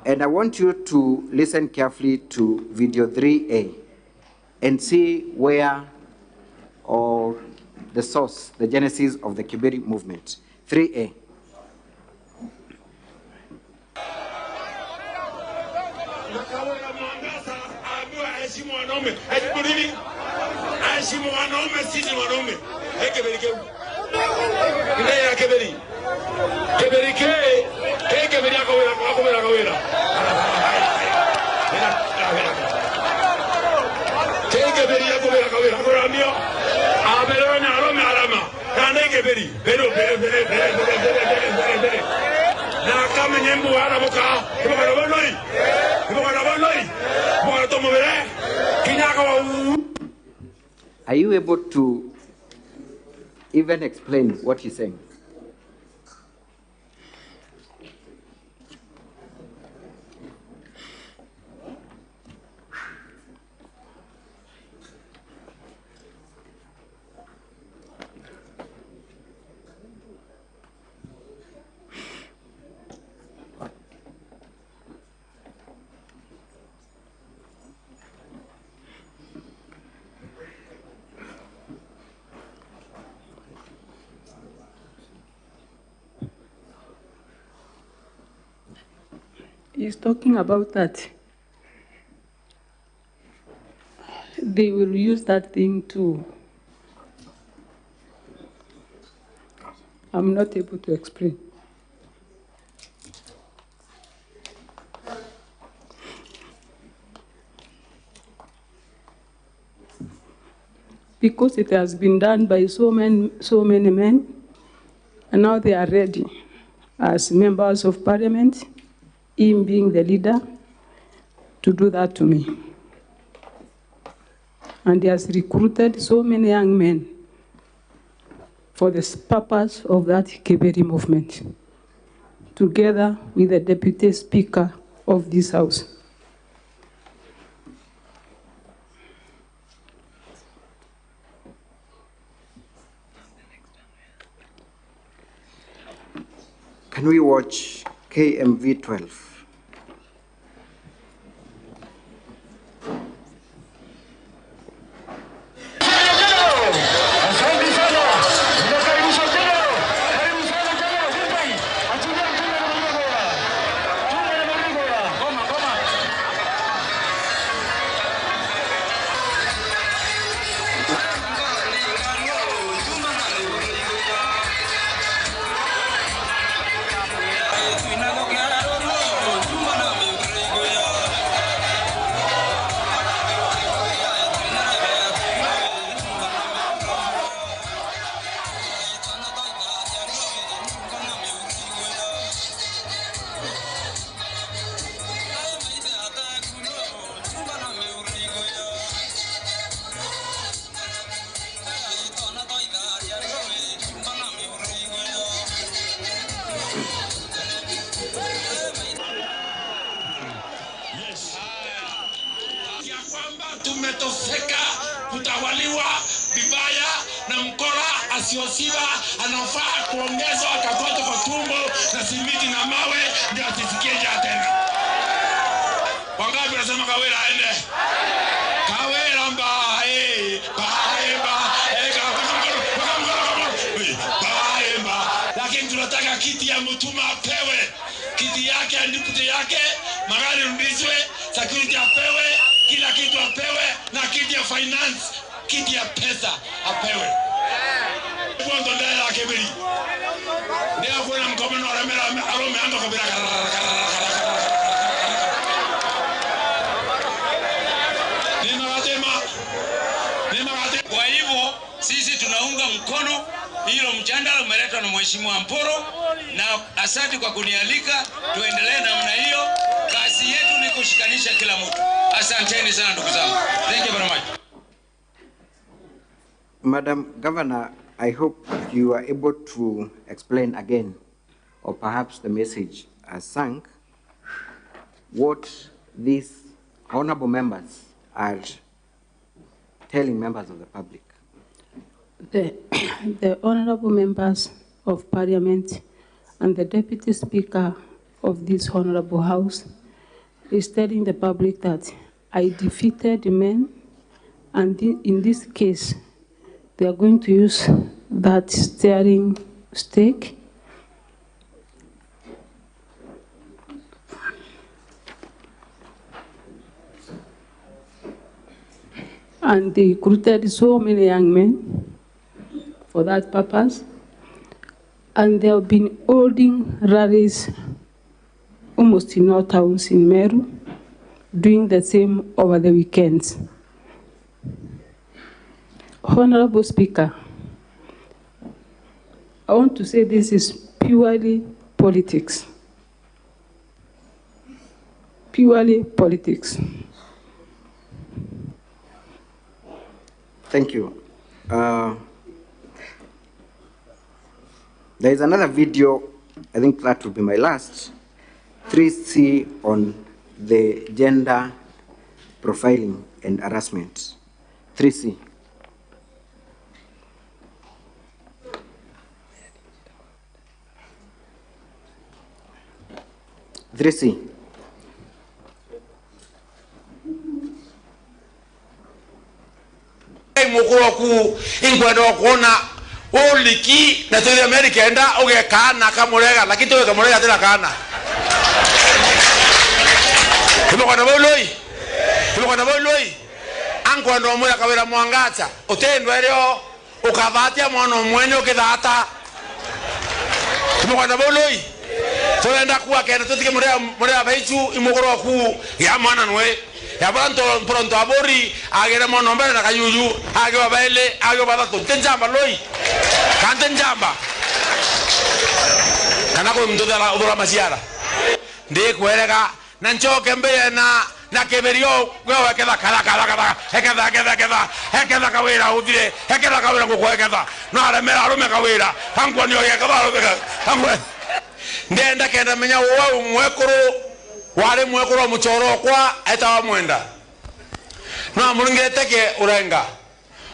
And I want you to listen carefully to video 3A and see where or the source, the genesis of the Keberi movement. 3A. Keberi Keberi. Bere. Na kama nyembu ana boka. Ibaka bonoi. Mwana tomo bere. Kinyaka wa. Are you able to even explain what he's saying? He's talking about that. They will use that thing to. I'm not able to explain. Because it has been done by so many men, and now they are ready as members of parliament, him being the leader, to do that to me. And he has recruited so many young men for the purpose of that Keberi movement, together with the deputy speaker of this house. Can we watch KMV 12? Tumetoseka kutawaliwa vibaya na mkora asiosiba anafaa kuongezwa kakoto kwa tumbo na simiti na mawe ndio asisikie njaa tena. Wangapi wanasema Kawira aende? Kawira mbae, lakini tunataka kiti ya Mutuma apewe. Kiti yake, ndipute yake, magari rudishwe, security apewe, kila kitu apewe, na kiti ya finance, kiti ya pesa apewe. Mwanzo ndaya la Keberi. Ndio kuna mkomano wa ramera arome ando Kawira. Kwa hivyo sisi tunaunga mkono hilo mjadala umeletwa na Mheshimiwa Mporo, na asante kwa kunialika. Tuendelee namna hiyo. Kazi yetu ni kushikanisha kila mtu. Asanteni sana ndugu zangu. Thank you very much. Madam Governor, I hope you are able to explain again, or perhaps the message has sunk, what these honorable members are telling members of the public. The honorable members of parliament and the deputy speaker of this honorable house is telling the public that I defeated the men, and in this case, they are going to use that steering stake and they recruited so many young men for that purpose, and they have been holding rallies almost in all towns in Meru, doing the same over the weekends. Honorable Speaker, I want to say this is purely politics. Purely politics. Thank you. There is another video, I think that will be my last, 3C on the gender profiling and harassment. 3C. Mukuru ku ingwendo kuona uliki na tuli America enda oge kana kamurega lakini towe kamurega tena kana tuko na boloi angwendo moya Kawira Mwangaza utendwa leo ukavatia mwana mwenye ukidata tuko na boloi toenda kuwa kena tutike murega baichu imukuru ku ya mwana nwe ya pronto abori agere mono mbele na kayuyu age babaile age badato tenjamba loi kantenjamba kana ko mtodala odora masiara de kuerega nanchoke mbele na keberio wewe keda kala hekeda Kawira udire hekeda Kawira ko hekeda no ale mera rume Kawira hangu nyo hekeda hangu ndenda kenda menya wewe mwekuru wale mwekuru muchoro kwa etawa mwenda na mulingeteke urenga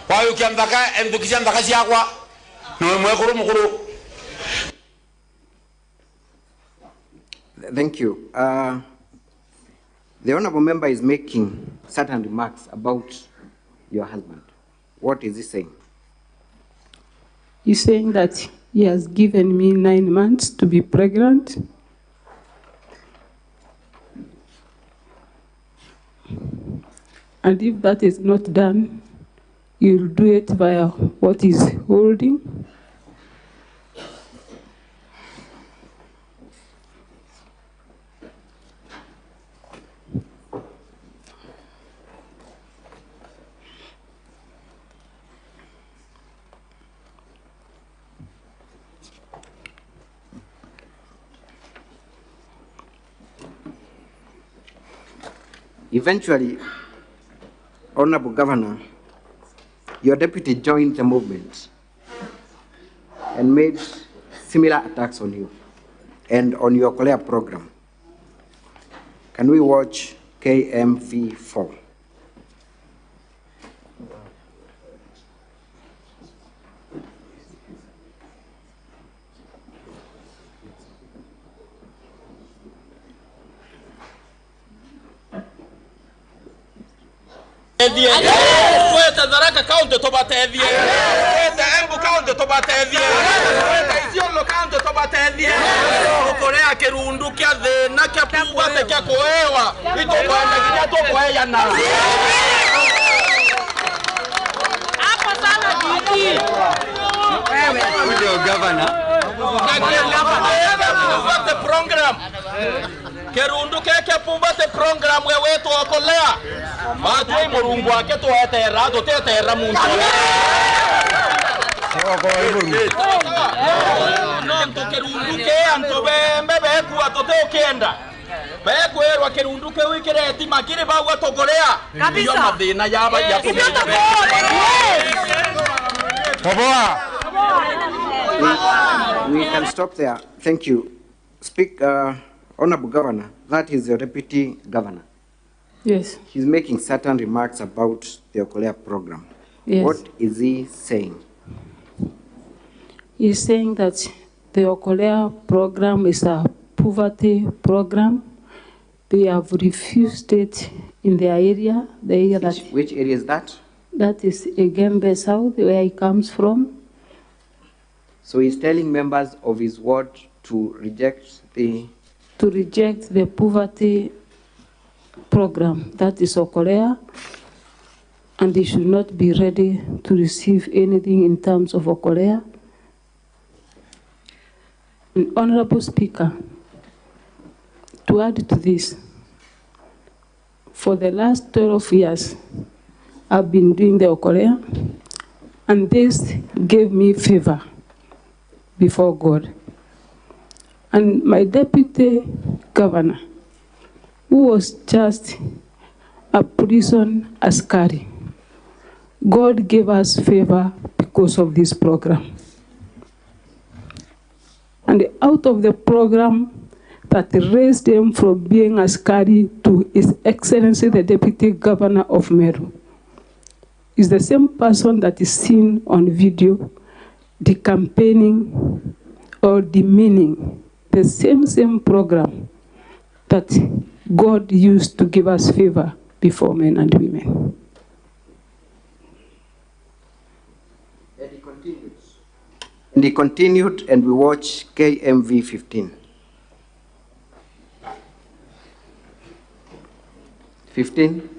wayo kiamdaka endukisha ndaka siakwa no mwekuru mukuru. Thank you. The honorable member is making certain remarks about your husband. What is he saying? He's saying that he has given me 9 months to be pregnant. And if that is not done, you'll do it via what is holding. Eventually, Honorable Governor, your deputy joined the movement and made similar attacks on you and on your Kolea program. Can we watch KMV4? Kweta Tharaka County tubatethie kweta Embu County tubatethie kweta Isiolo County tubatethie Korea kirundu kia thina kia pubate kia kuewa itokwenda kinya tukweya na hapo sana biki wewe ndio governor the program kerundu keke pubate program wetu okolea matwe murungu wake tuetera tutetera muntu no ntokerundu ke anto bembe beku atoteokenda bekwerwa kerundu ke wikireti makiri bagwa tokolea iyo mathina yaba ya We can stop there. Thank you. Speak, Honorable Governor, that is your deputy governor. Yes. He's making certain remarks about the Okolea program. Yes. What is he saying? He's saying that the Okolea program is a poverty program. They have refused it in their area. The area which area is that? That is Egembe South, where he comes from. So he's telling members of his ward to reject the poverty program, that is Okolea, and they should not be ready to receive anything in terms of Okolea. And Honorable Speaker, to add to this, for the last 12 years, I've been doing the Okolea, and this gave me favor before God. And my deputy governor, who was just a prison askari, God gave us favor because of this program. And out of the program that raised him from being askari to His Excellency, the Deputy Governor of Meru, is the same person that is seen on video, the campaigning or demeaning the same program that God used to give us favor before men and women. And he continued, and we watch KMV 15. 15.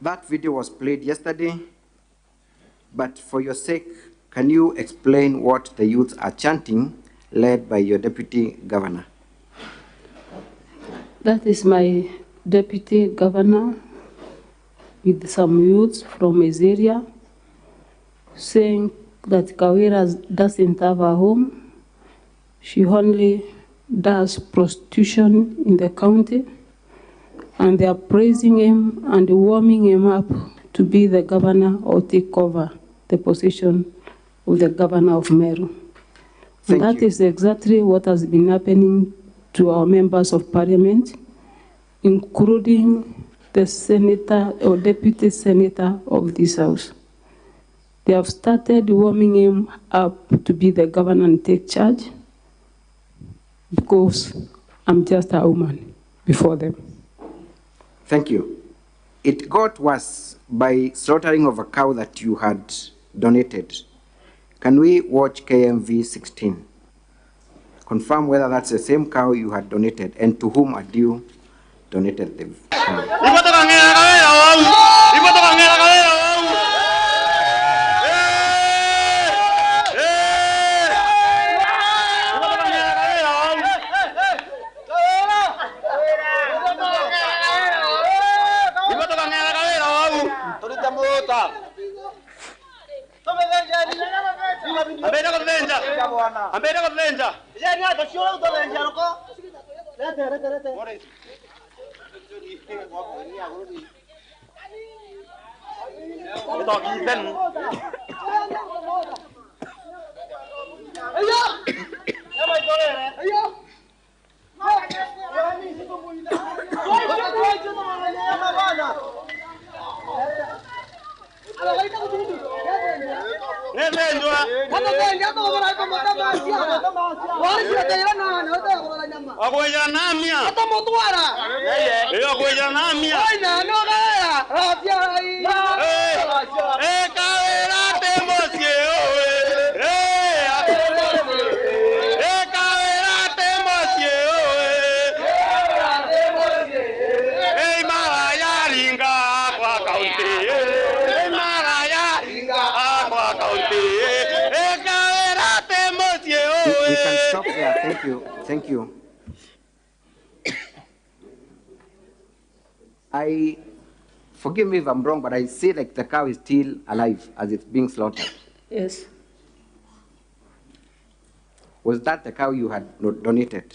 That video was played yesterday, but for your sake, can you explain what the youths are chanting, led by your deputy governor? That is my deputy governor with some youths from his area saying that Kawira doesn't have a home. She only does prostitution in the county. And they are praising him and warming him up to be the governor or take over the position of the governor of Meru. And that is exactly what has been happening to our members of parliament, including the senator or deputy senator of this house. They have started warming him up to be the governor and take charge because I'm just a woman before them. Thank you. It got worse by slaughtering of a cow that you had donated. Can we watch KMV 16? Confirm whether that's the same cow you had donated and to whom had you donated the cow. We can stop there. Thank you. Thank you. Forgive me if I'm wrong, but I see like the cow is still alive as it's being slaughtered. Yes. Was that the cow you had donated?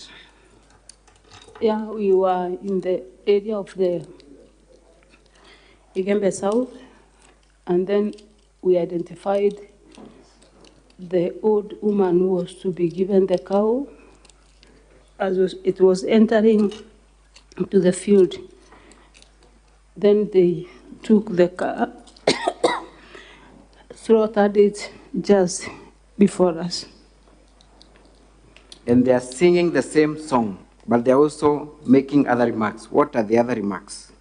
Yeah, we were in the area of the Igembe South, and then we identified the old woman who was to be given the cow, as it was entering into the field. Then they took the cow, slaughtered it just before us. And they are singing the same song, but they are also making other remarks. What are the other remarks?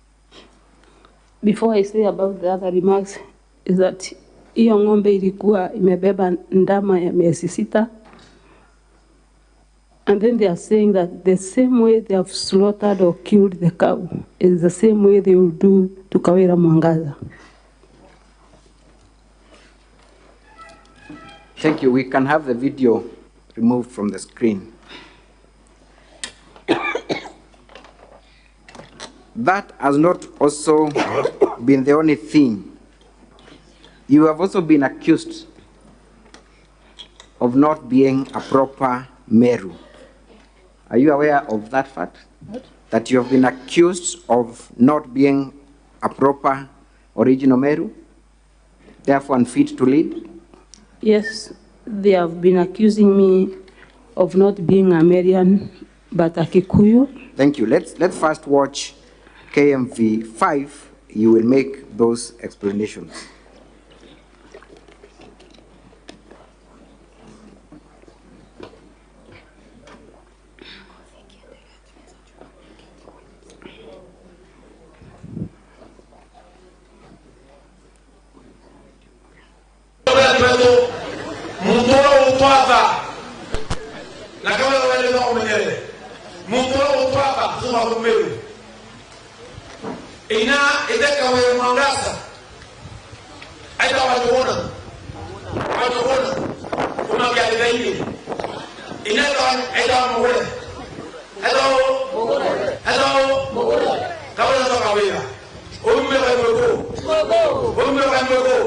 Before I say about the other remarks, is that hiyo ng'ombe ilikuwa imebeba ndama ya miezi 6. And then they are saying that the same way they have slaughtered or killed the cow is the same way they will do to Kawira Mwangaza. Thank you. We can have the video removed from the screen. That has not also been the only thing. You have also been accused of not being a proper Meru. Are you aware of that fact? What? That you have been accused of not being a proper original Meru, therefore unfit to lead? Yes, they have been accusing me of not being a Merian, but a Kikuyu. Thank you. Let's first watch KMV 5. You will make those explanations. Ina ideka wa Mwangaza aita watuona kuna gari zaidi ina aita mugure hello Kawira ndo Kawira umme wa mweko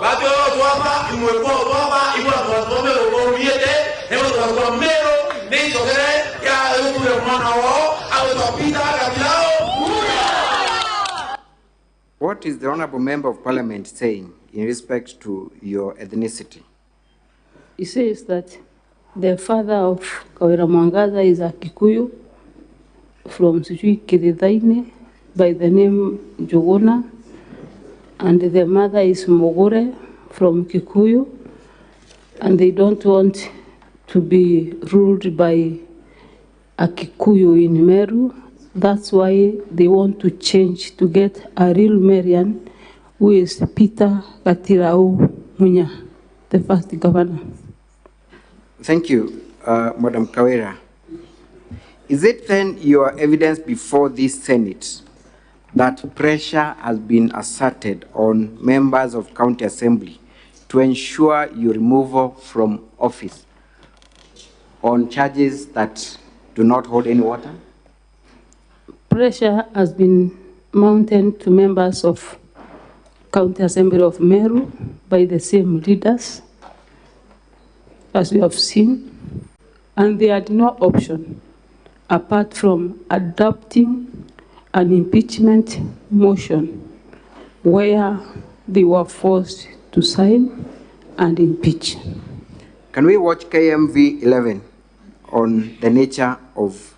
bato tuapa mweko tuapa ibwa tuombe umiete hebu tuomero ni tokere ya uwe mwana wao au tupita kabilao. What is the Honorable Member of Parliament saying in respect to your ethnicity? He says that the father of Kawira Mwangaza is a Kikuyu from Kirithaini by the name Jogona, and the mother is Mogore from Kikuyu, and they don't want to be ruled by a Kikuyu in Meru. That's why they want to change to get a real Marian, who is Peter Katirau Munya, the first governor. Thank you, Madam Kawira. Is it then your evidence before this Senate that pressure has been asserted on members of County Assembly to ensure your removal from office on charges that do not hold any water? Pressure has been mounted to members of County Assembly of Meru by the same leaders, as we have seen, and they had no option apart from adopting an impeachment motion where they were forced to sign and impeach. Can we watch KMV 11 on the nature of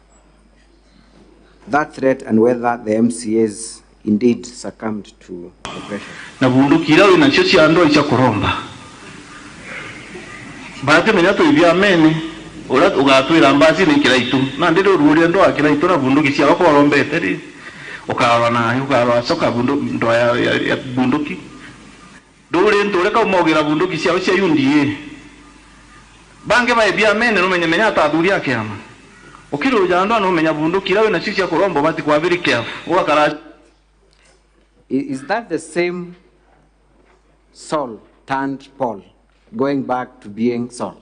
that threat and whether the MCAs indeed succumbed to the pressure? Na bundukira we na chochi ando icha kuromba. Baate menyato ibya mene orat ugatwira mbasi ni kiraitu. Na ndiro ruuri ndo akiraitu na bunduki cia bako rombete ri. Ukarwa na ukarwa soka ndo ya bunduki. Dore ndo reka umogira bunduki cia cia yundie. Bange ba ibya mene no menya athuri yake ama. Okiro jando no menya bundukira we na chochi ya kuromba bati kwa very careful. Wakara. Is that the same Saul turned Paul, going back to being Saul?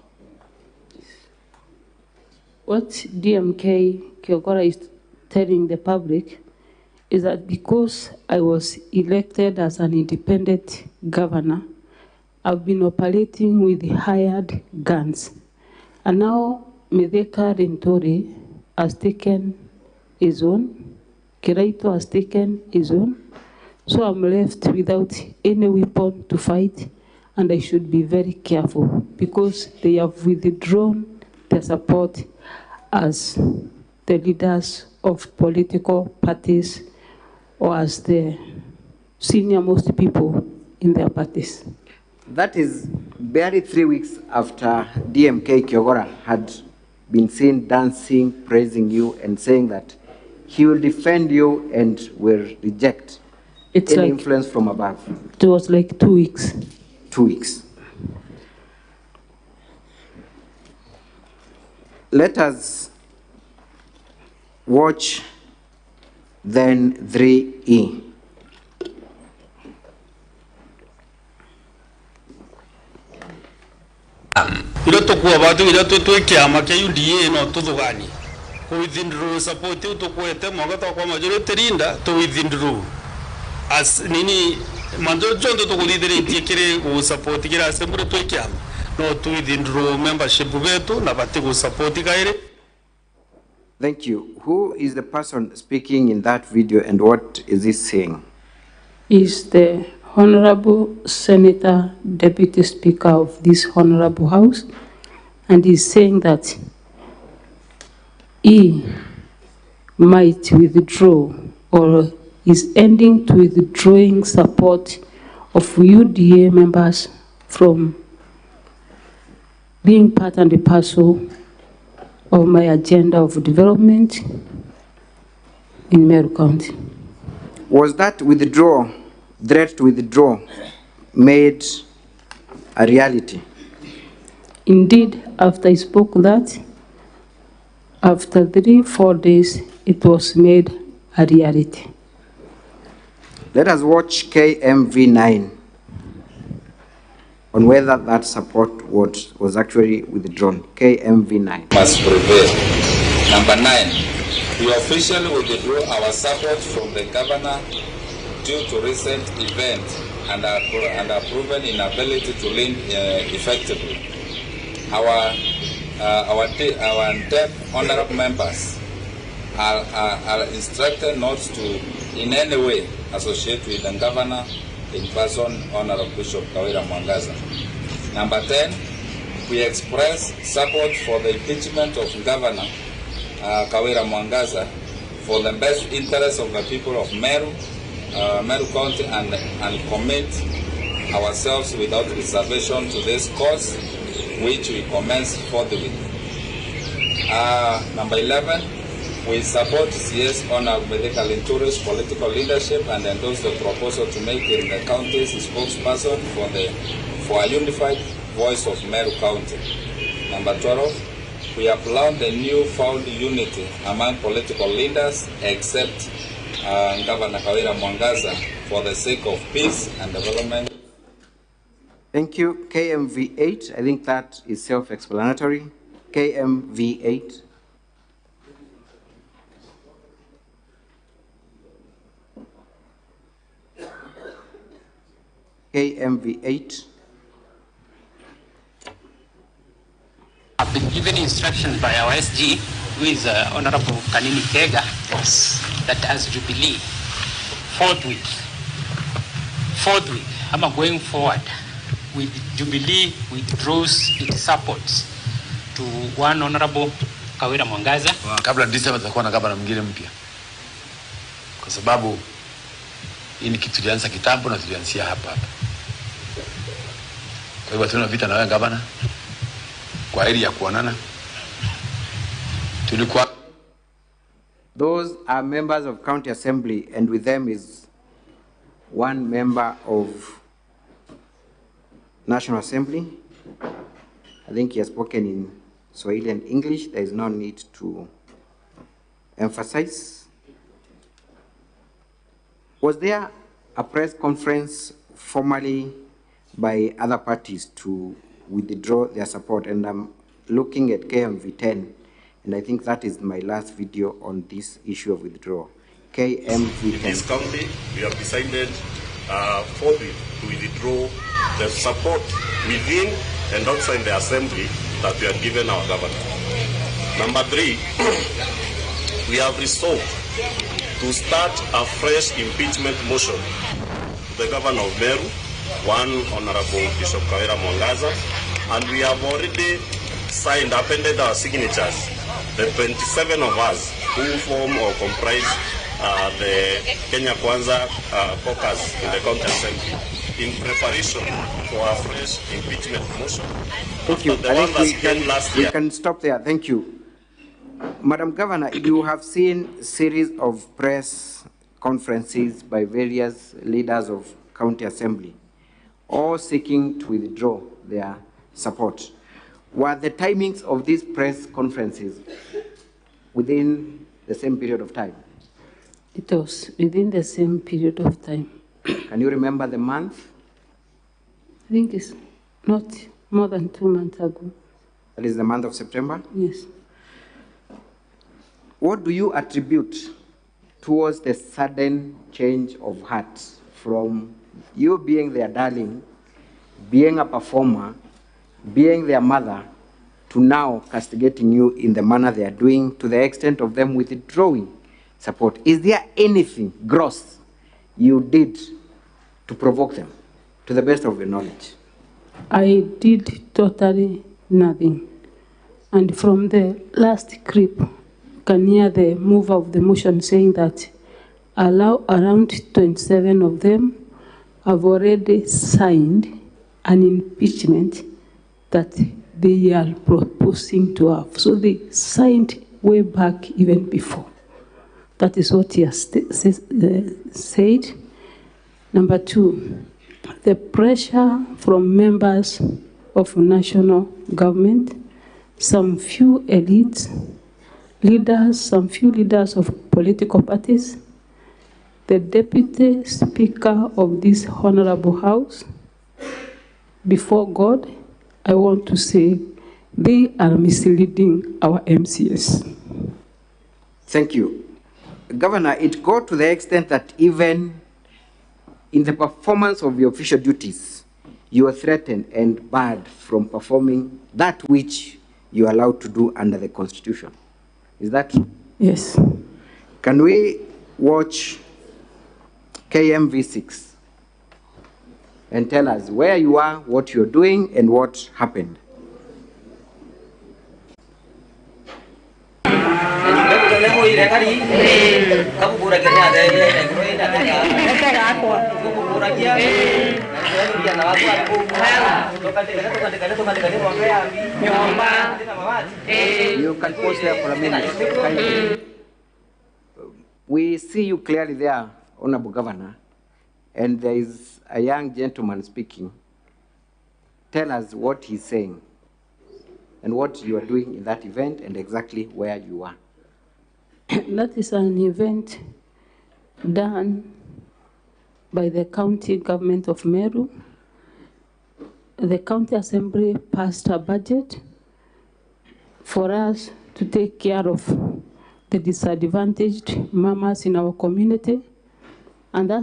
What DMK Kiogora is telling the public is that because I was elected as an independent governor, I've been operating with hired guns. And now Medeka Rintori has taken his own, Kiraito has taken his own, so I'm left without any weapon to fight, and I should be very careful because they have withdrawn their support as the leaders of political parties or as the senior-most people in their parties. That is barely 3 weeks after DMK Kiogora had been seen dancing, praising you, and saying that he will defend you and will reject any influence from above. It was like 2 weeks. 2 weeks. Let us watch then 3E. Ilo tokuwa watu ilo tukiama kia UDA no tudugani ku withdraw support tu kwete mogato kwa majority rinda to withdraw as nini mando jondo to kulidere tikire ku support kira assembly tukiama no to withdraw membership betu na bati ku support kaire. Thank you. Who is the person speaking in that video and what is he saying? Is the Honorable Senator, Deputy Speaker of this Honorable House, and he's saying that he might withdraw or is ending to withdrawing support of UDA members from being part and a parcel of my agenda of development in Meru County. Was that withdrawal, threat to withdraw, made a reality? Indeed, after I spoke that, after 3-4 days, it was made a reality. Let us watch KMV9 on whether that support was actually withdrawn. KMV9. Must prevail. Number 9, we officially withdraw our support from the governor due to recent events and our proven inability to lead effectively. Our 10 honorable members are instructed not to in any way associate with the governor in person, Honorable Bishop Kawira Mwangaza. Number 10, we express support for the impeachment of Governor Kawira Mwangaza for the best interest of the people of Meru County and commit ourselves without reservation to this cause, which we commence forthwith. Number 11, we support CS Honorable Medical Tourist political leadership and endorse the proposal to make him the county's spokesperson for a unified voice of Meru County. Number 12, we applaud the newfound unity among political leaders except Governor Kawira Mwangaza for the sake of peace and development. Thank you. KMV8, I think that is self-explanatory. KMV8. KMV8. I've been given instructions by our SG, who is Honorable Kanini Kega, that as Jubilee, forthwith, I'm going forward with Jubilee withdraws its support to one Honorable Kawira Mwangaza. Kabla December tutakuwa na gavana mwingine mpya. Kwa sababu hii ni kitu tulianza kitambo na tulianzia hapa. Kwa hivyo tuna vita na wewe gavana. Kwa hili ya kuonana. Tulikuwa Those are members of County Assembly, and with them is one member of National Assembly. I think he has spoken in Swahili and English. There is no need to emphasize. Was there a press conference formally by other parties to withdraw their support? And I'm looking at KMV10, and I think that is my last video on this issue of withdrawal. KMV10. In this county, we have decided forthwith to withdraw the support within and outside the assembly that we have given our governor. Number 3, we have resolved to start a fresh impeachment motion to the governor of Meru one Honorable Bishop Kawira Mwangaza, and we have already signed, appended our signatures, the 27 of us who form or comprise the Kenya Kwanza caucus in the county assembly in preparation for a fresh impeachment motion. Thank you. The one that came last year. We can stop there. Thank you. Madam Governor, you have seen a series of press conferences by various leaders of county assembly, all seeking to withdraw their support. Were the timings of these press conferences within the same period of time? It was within the same period of time. Can you remember the month? I think it's not more than 2 months ago. That is the month of September? Yes. What do you attribute towards the sudden change of heart from you being their darling, being a performer, being their mother, to now castigating you in the manner they are doing, to the extent of them withdrawing support? Is there anything gross you did to provoke them, to the best of your knowledge? I did totally nothing. And from the last clip, you can hear the mover of the motion saying that around 27 of them have already signed an impeachment that they are proposing to have. So they signed way back even before. That is what he has said. Number two, the pressure from members of national government, some few elites, leaders, some few leaders of political parties, the deputy speaker of this honorable house, before God, I want to say they are misleading our MCS. Thank you. Governor, it got to the extent that even in the performance of your official duties, you were threatened and barred from performing that which you are allowed to do under the Constitution. Is that true? Yes. Can we watch KMV6 and tell us where you are, what you're doing, and what happened? You can pause there for a minute. We see you clearly there, Honorable Governor, and there is a young gentleman speaking. Tell us what he's saying and what you are doing in that event and exactly where you are. That is an event done by the county government of Meru. The county assembly passed a budget for us to take care of the disadvantaged mamas in our community, and that